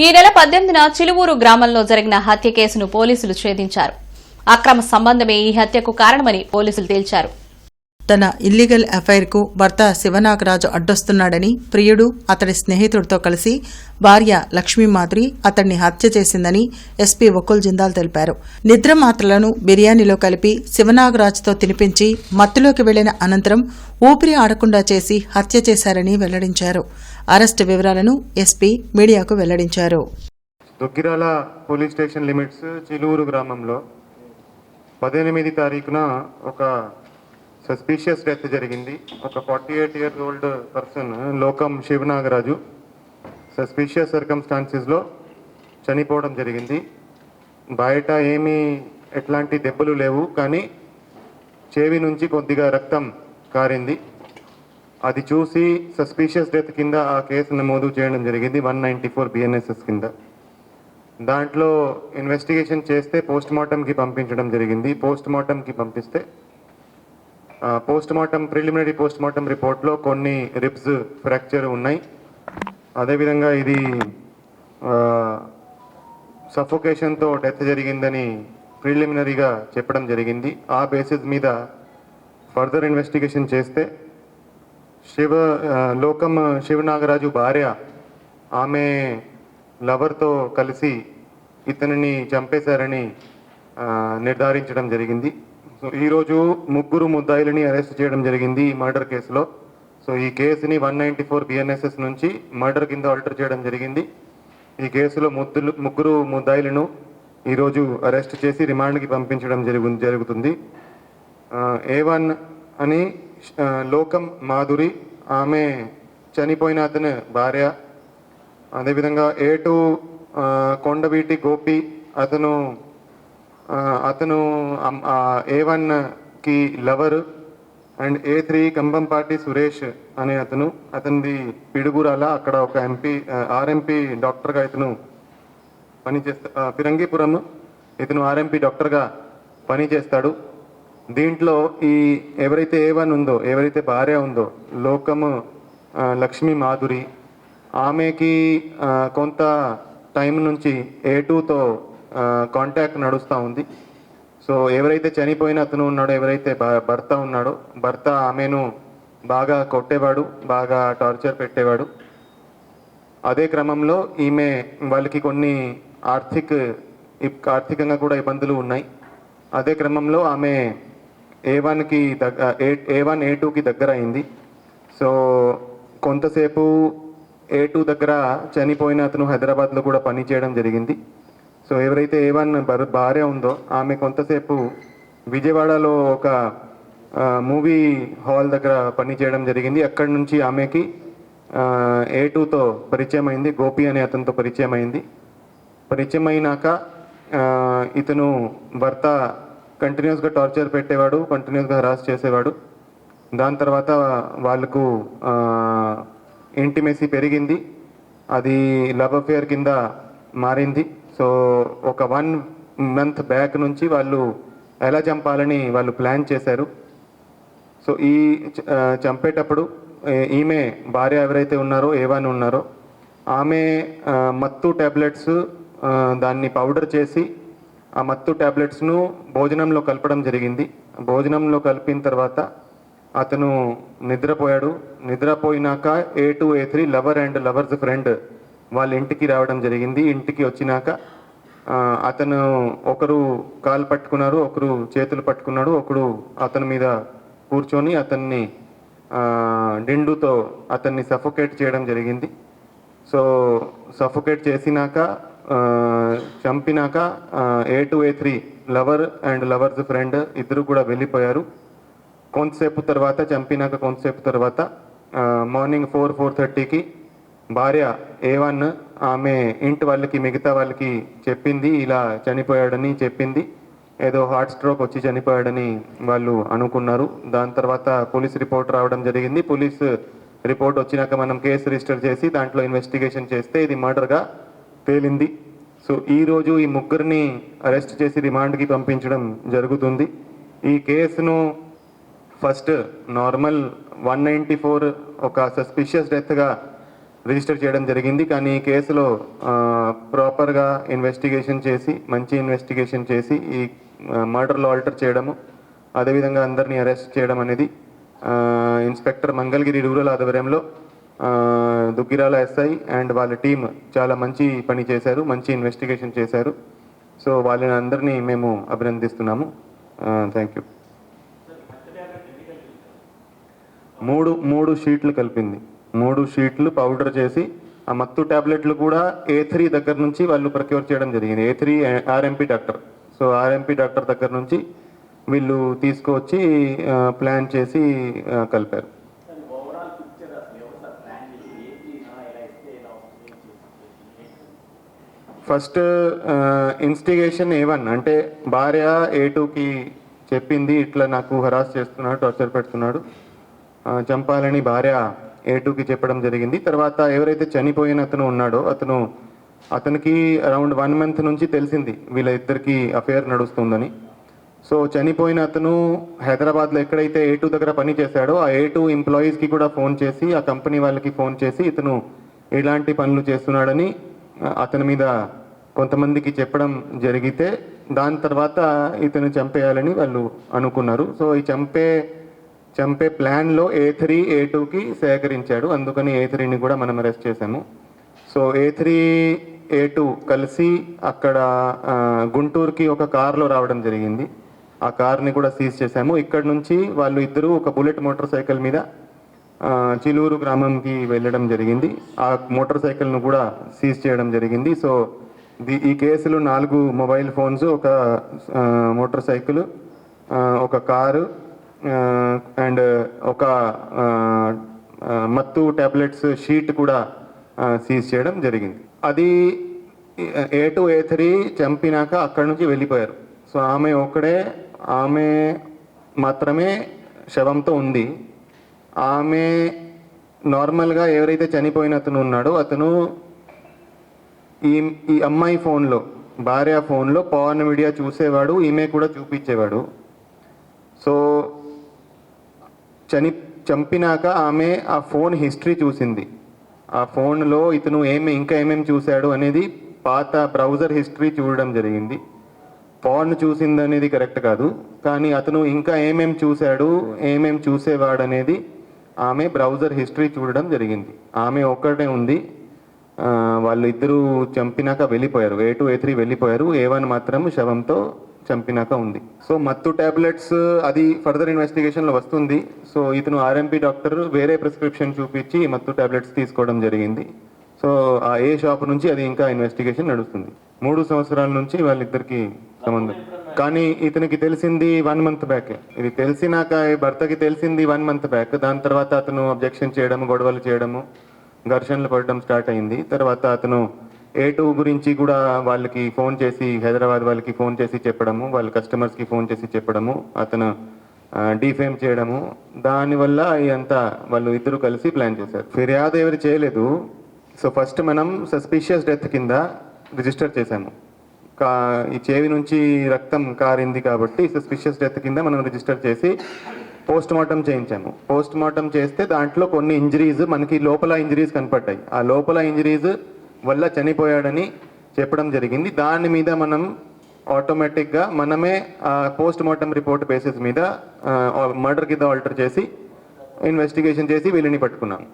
ఈ నెల 18న చిలువూరు గ్రామంలో జరిగిన హత్య కేసును పోలీసులు ఛేదించారు. అక్రమ సంబంధమే ఈ హత్యకు కారణమని పోలీసులు తేల్చారు. తన ఇల్లీగల్ అఫైర్కు భర్త శివనాగరాజు అడ్డొస్తున్నాడని ప్రియుడు అతడి స్నేహితుడితో కలిసి భార్య లక్ష్మీమాధురి అతడిని హత్య చేసిందని ఎస్పీ వకుల్ జిందాల్ తెలిపారు. నిద్ర మాత్రలను బిర్యానీలో కలిపి శివనాగరాజుతో తినిపించి మత్తులోకి వెళ్లిన అనంతరం ఊపిరి ఆడకుండా చేసి హత్య చేశారని వెల్లడించారు. అరెస్టు వివరాలను ఎస్పీ మీడియాకు వెల్లడించారు. Duggirala police station limits Chiluvuru గ్రామంలో 18 తారీఖున ఒక సస్పీషియస్ డెత్ జరిగింది. ఒక 48 years old పర్సన్ లోకం శివనాగరాజు సస్పీషియస్ సర్కమ్స్టాన్సెస్లో చనిపోవడం జరిగింది. బయట ఎట్లాంటి దెబ్బలు లేవు, కానీ చెవి నుంచి కొద్దిగా రక్తం కారింది. అది చూసి సస్పీషియస్ డెత్ కింద ఆ కేసు నమోదు చేయడం జరిగింది 194 BNSS కింద. దాంట్లో ఇన్వెస్టిగేషన్ చేస్తే పోస్ట్మార్టంకి పంపించడం జరిగింది. పోస్ట్మార్టంకి పంపిస్తే ప్రిలిమినరీ పోస్ట్మార్టం రిపోర్ట్లో కొన్ని రిబ్స్ ఫ్రాక్చర్ ఉన్నాయి. అదేవిధంగా ఇది సఫోకేషన్తో డెత్ జరిగిందని ప్రిలిమినరీగా చెప్పడం జరిగింది. ఆ బేసిస్ మీద ఫర్దర్ ఇన్వెస్టిగేషన్ చేస్తే లోకం శివనాగరాజు భార్య ఆమె లవర్తో కలిసి ఇతనిని చంపేశారని నిర్ధారించడం జరిగింది. సో ఈరోజు 3 ముద్దాయిలని అరెస్ట్ చేయడం జరిగింది ఈ మర్డర్ కేసులో. సో ఈ కేసుని 194 BNSS నుంచి మర్డర్ కింద ఆల్టర్ చేయడం జరిగింది. ఈ కేసులో 3 ముద్దాయిలను ఈరోజు అరెస్ట్ చేసి రిమాండ్కి పంపించడం జరుగుతుంది. A1 అని లోకం మాధురి, ఆమె చనిపోయిన అతని భార్య. అదేవిధంగా A2 కొండవీటి గోపి, అతను A1కి lover. And A3 Kambampati Suresh అనే అతనిది పిడుగురాల, అక్కడ ఒక RMP డాక్టర్గా ఇతను పనిచేస్తా, ఫిరంగిపురం ఇతను RMP డాక్టర్గా పనిచేస్తాడు. దీంట్లో ఎవరైతే A1 ఉందో, ఎవరైతే భార్య ఉందో లోకము లక్ష్మీ మాధురి, ఆమెకి కొంత టైం నుంచి A2తో కాంటాక్ట్ నడుస్తూ ఉంది. సో ఎవరైతే చనిపోయిన అతను ఉన్నాడో, ఎవరైతే భర్త ఉన్నాడో, భర్త ఆమెను బాగా కొట్టేవాడు, బాగా టార్చర్ పెట్టేవాడు. అదే క్రమంలో వాళ్ళకి కొన్ని ఆర్థికంగా కూడా ఇబ్బందులు ఉన్నాయి. అదే క్రమంలో ఆమె A1 A2కి దగ్గర అయింది. సో కొంతసేపు A2 దగ్గర చనిపోయిన అతను హైదరాబాద్లో కూడా పనిచేయడం జరిగింది. సో ఎవరైతే A1 భార్య ఉందో ఆమె కొంతసేపు విజయవాడలో ఒక మూవీ హాల్ దగ్గర పనిచేయడం జరిగింది. అక్కడి నుంచి ఆమెకి A2తో పరిచయం అయింది, గోపి అనే అతనితో పరిచయం అయింది. పరిచయం అయినాక ఇతను భర్త కంటిన్యూస్గా టార్చర్ పెట్టేవాడు, కంటిన్యూస్గా హరాస్ చేసేవాడు. దాని తర్వాత వాళ్ళకు ఇంటిమేసీ పెరిగింది, అది లవ్ అఫేర్ కింద మారింది. సో ఒక 1 month బ్యాక్ నుంచి వాళ్ళు ఎలా చంపాలని వాళ్ళు ప్లాన్ చేశారు. సో చంపేటప్పుడు ఈమె భార్య ఎవరైతే ఉన్నారో, A1 ఉన్నారో, ఆమె మత్తు ట్యాబ్లెట్స్ దాన్ని పౌడర్ చేసి ఆ మత్తు ట్యాబ్లెట్స్ను భోజనంలో కలపడం జరిగింది. భోజనంలో కలిపిన తర్వాత అతను నిద్రపోయాడు. నిద్రపోయినాక A2 A3 lover and lovers friend వాళ్ళ ఇంటికి రావడం జరిగింది. ఇంటికి వచ్చినాక అతను ఒకరు కాలు పట్టుకున్నారు, ఒకరు చేతులు పట్టుకున్నాడు, ఒకరు అతని మీద కూర్చొని అతన్ని డిండుతో అతన్ని సఫోకేట్ చేయడం జరిగింది. సో సఫోకేట్ చేసినాక చంపినాక A2 A3 lover and lovers friend ఇద్దరు కూడా వెళ్ళిపోయారు. చంపినాక కొంతసేపు తర్వాత మార్నింగ్ 4:30కి భార్య A1 ఆమె ఇంటి వాళ్ళకి, మిగతా వాళ్ళకి చెప్పింది, ఇలా చనిపోయాడని చెప్పింది. ఏదో హార్ట్ స్ట్రోక్ వచ్చి చనిపోయాడని వాళ్ళు అనుకున్నారు. దాని తర్వాత పోలీస్ రిపోర్ట్ రావడం జరిగింది. పోలీస్ రిపోర్ట్ వచ్చినాక మనం కేసు రిజిస్టర్ చేసి దాంట్లో ఇన్వెస్టిగేషన్ చేస్తే ఇది మర్డర్గా తేలింది. సో ఈరోజు ఈ 3 అరెస్ట్ చేసి రిమాండ్కి పంపించడం జరుగుతుంది. ఈ కేసును ఫస్ట్ నార్మల్ 194 ఒక సస్పిషియస్ డెత్గా రిజిస్టర్ చేయడం జరిగింది. కానీ ఈ కేసులో ప్రాపర్గా ఇన్వెస్టిగేషన్ చేసి మంచి ఇన్వెస్టిగేషన్ చేసి ఈ మర్డర్లో ఆల్టర్ చేయడము, అదేవిధంగా అందరినీ అరెస్ట్ చేయడం అనేది ఇన్స్పెక్టర్ మంగళగిరి రూరల్ ఆధ్వర్యంలో దుగ్గిరాల ఎస్ఐ అండ్ వాళ్ళ టీం చాలా మంచి పని చేశారు, మంచి ఇన్వెస్టిగేషన్ చేశారు. సో వాళ్ళని అందరినీ మేము అభినందిస్తున్నాము. Thank you. మూడు షీట్లు కలిపింది, 3 షీట్లు పౌడర్ చేసి ఆ మత్తు ట్యాబ్లెట్లు కూడా A3 దగ్గర నుంచి వాళ్ళు ప్రొక్యూర్ చేయడం జరిగింది. A3 RMP doctor. So RMP doctor దగ్గర నుంచి వీళ్ళు తీసుకువచ్చి ప్లాన్ చేసి కలిపారు. ఫస్ట్ ఇన్స్టిగేషన్ A1 అంటే భార్య A2కి చెప్పింది, ఇట్లా నాకు హరాస్ చేస్తున్నాడు, టార్చర్ పెడుతున్నాడు, చంపాలని భార్య A2కి చెప్పడం జరిగింది. తర్వాత ఎవరైతే చనిపోయిన అతను ఉన్నాడో అతనికి అరౌండ్ 1 month నుంచి తెలిసింది వీళ్ళ ఇద్దరికి అఫేర్ నడుస్తుందని. సో చనిపోయిన అతను హైదరాబాద్లో ఎక్కడైతే A2 దగ్గర పని చేశాడో ఆ A2 ఎంప్లాయీస్కి కూడా ఫోన్ చేసి, ఆ కంపెనీ వాళ్ళకి ఫోన్ చేసి ఇతను ఇలాంటి పనులు చేస్తున్నాడని అతని మీద కొంతమందికి చెప్పడం జరిగితే దాని తర్వాత ఇతను చంపేయాలని వాళ్ళు అనుకున్నారు. సో ఈ చంపే ప్లాన్లో A3 A2కి సహకరించాడు, అందుకని A3ని కూడా మనం అరెస్ట్ చేశాము. సో A3 A2 కలిసి అక్కడ గుంటూరుకి ఒక కార్లో రావడం జరిగింది. ఆ కార్ని కూడా సీజ్ చేశాము. ఇక్కడ నుంచి వాళ్ళు ఇద్దరు ఒక బుల్లెట్ మోటార్ సైకిల్ మీద చిలూరు గ్రామంకి వెళ్ళడం జరిగింది. ఆ మోటార్ సైకిల్ను కూడా సీజ్ చేయడం జరిగింది. సో ఈ కేసులో 4 మొబైల్ ఫోన్స్, ఒక మోటార్ సైకిల్, ఒక కారు అండ్ ఒక మత్తు ట్యాబ్లెట్స్ షీట్ కూడా సీజ్ చేయడం జరిగింది. అది A2 A3 చంపినాక అక్కడి నుంచి వెళ్ళిపోయారు. సో ఆమె మాత్రమే శవంతో ఉంది. ఆమె నార్మల్గా ఎవరైతే చనిపోయిన అతను ఉన్నాడో అతను ఈ అమ్మాయి ఫోన్లో, భార్య ఫోన్లో పవన్ మీడియా చూసేవాడు, ఈమె కూడా చూపించేవాడు. సో చంపినాక ఆమె ఆ ఫోన్ హిస్టరీ చూసింది. ఆ ఫోన్లో ఇతను ఇంకా ఏమేమి చూశాడు అనేది పాత బ్రౌజర్ హిస్టరీ చూడడం జరిగింది. పవన్ చూసింది అనేది కరెక్ట్ కాదు, కానీ అతను ఇంకా ఏమేమి చూశాడు, ఏమేమి చూసేవాడు అనేది ఆమె బ్రౌజర్ హిస్టరీ చూడడం జరిగింది. ఆమె ఒక్కటే ఉంది, వాళ్ళు ఇద్దరు చంపినాక వెళ్ళిపోయారు. A2 A3 వెళ్ళిపోయారు. A1 మాత్రం శవంతో చంపినాక ఉంది. సో మత్తు ట్యాబ్లెట్స్ అది ఫర్దర్ ఇన్వెస్టిగేషన్లో వస్తుంది. సో ఇతను RMP డాక్టర్ వేరే ప్రిస్క్రిప్షన్ చూపించి మత్తు ట్యాబ్లెట్స్ తీసుకోవడం జరిగింది. సో ఆ ఏ షాప్ నుంచి అది ఇంకా ఇన్వెస్టిగేషన్ నడుస్తుంది. 3 సంవత్సరాల నుంచి వాళ్ళిద్దరికి సంబంధం. కానీ ఇతనికి తెలిసింది 1 month బ్యాక్. ఇది తెలిసినాక భర్తకి తెలిసింది 1 month బ్యాక్. దాని తర్వాత అతను అబ్జెక్షన్ చేయడం, గొడవలు చేయడము, ఘర్షణలు పడడం స్టార్ట్ అయింది. తర్వాత అతను A2 గురించి కూడా వాళ్ళకి ఫోన్ చేసి, హైదరాబాద్ వాళ్ళకి ఫోన్ చేసి చెప్పడము, వాళ్ళ కస్టమర్స్కి ఫోన్ చేసి చెప్పడము, అతను డిఫేమ్ చేయడము, దానివల్ల ఇదంతా వాళ్ళు ఇద్దరు కలిసి ప్లాన్ చేశారు. ఫిర్యాదు ఎవరు చేయలేదు. సో ఫస్ట్ మనం సస్పిషియస్ డెత్ కింద రిజిస్టర్ చేశాము. ఈ చెవి నుంచి రక్తం కారింది కాబట్టి సస్పిషియస్ డెత్ కింద మనం రిజిస్టర్ చేసి పోస్ట్ మార్టం చేయించాము. పోస్ట్ మార్టం చేస్తే దాంట్లో కొన్ని ఇంజరీస్, మనకి లోపల ఇంజరీస్ కనపడ్డాయి. ఆ లోపల ఇంజరీస్ వల్ల చనిపోయాడని చెప్పడం జరిగింది. దాని మీద మనం ఆటోమేటిక్గా మనమే పోస్ట్ మార్టం రిపోర్ట్ బేసిస్ మీద మర్డర్ కింద ఆల్టర్ చేసి ఇన్వెస్టిగేషన్ చేసి వీళ్ళని పట్టుకున్నాము.